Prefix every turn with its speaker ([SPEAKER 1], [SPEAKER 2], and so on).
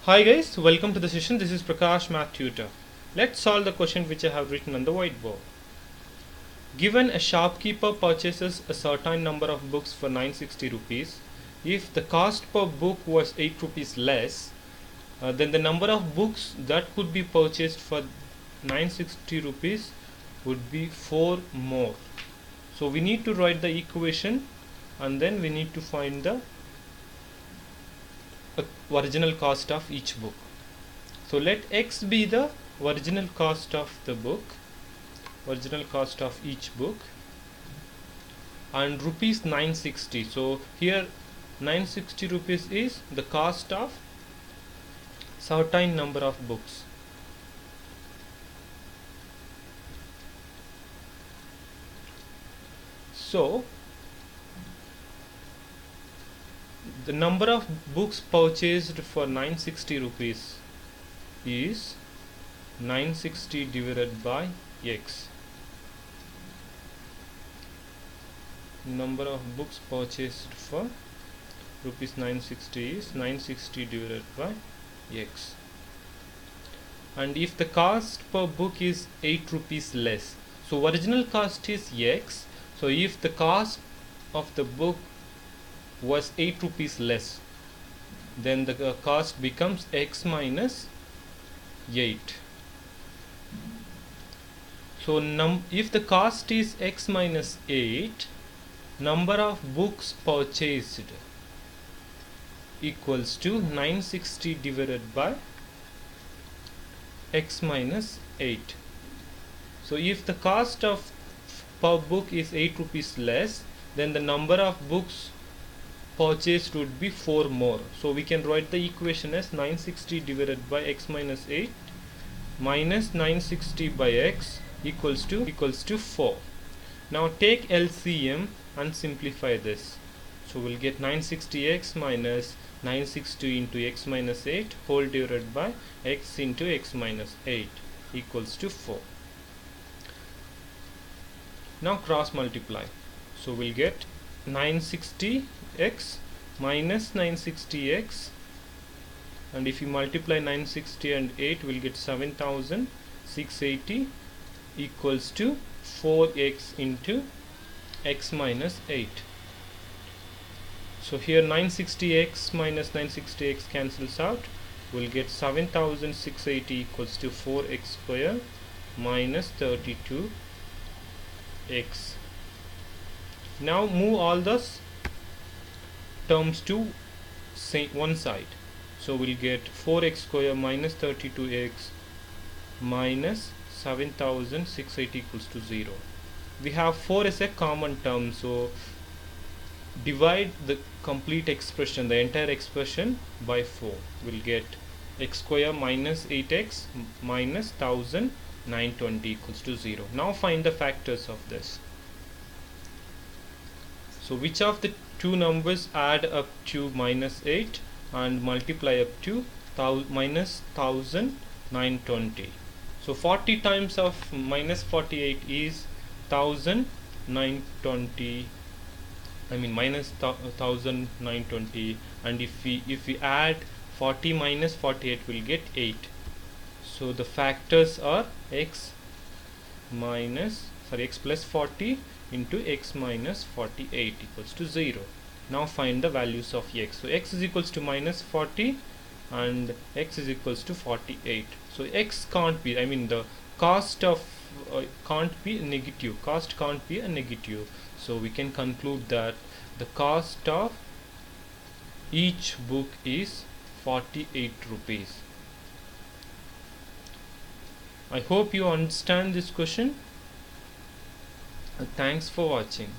[SPEAKER 1] Hi guys, welcome to the session. This is Prakash, Math Tutor. Let's solve the question which I have written on the whiteboard. Given a shopkeeper purchases a certain number of books for 960 rupees, if the cost per book was 8 rupees less, then the number of books that could be purchased for 960 rupees would be 4 more. So we need to write the equation and then we need to find the original cost of each book. So let X be the original cost of the book, original cost of each book, and rupees 960. So here 960 rupees is the cost of certain number of books. So the number of books purchased for 960 rupees is 960 divided by X. Number of books purchased for rupees 960 is 960 divided by X. And if the cost per book is 8 rupees less, so original cost is X. So if the cost of the book was 8 rupees less, then the cost becomes X minus 8. So if the cost is X minus 8, number of books purchased equals to 960 divided by X minus 8. So if the cost of per book is 8 rupees less, then the number of books purchased would be 4 more. So we can write the equation as 960 divided by X minus 8 minus 960 by X equals to 4. Now take LCM and simplify this. So we'll get 960x minus 960 into x minus 8 whole divided by x into x minus 8 equals to 4. Now cross multiply. So we'll get 960x minus 960x, and if you multiply 960 and 8, we'll get 7680 equals to 4x into x minus 8. So here 960x minus 960x cancels out. We'll get 7680 equals to 4x square minus 32x. Now move all those terms to one side. So we'll get 4x square minus 32x minus 7680 equals to 0. We have 4 as a common term, so divide the complete expression, the entire expression, by 4. We'll get x square minus 8x minus 1920 equals to 0. Now find the factors of this. So which of the two numbers add up to minus 8 and multiply up to minus 1920? So 40 times of minus 48 is 1920. I mean minus 1920, and if we add 40 minus 48, we'll get 8. So the factors are x plus 40 into x minus 48 equals to 0. Now find the values of x. So x is equals to minus 40 and x is equals to 48. So x can't be, I mean the cost of can't be negative. Cost can't be a negative. So we can conclude that the cost of each book is 48 rupees. I hope you understand this question. Thanks for watching.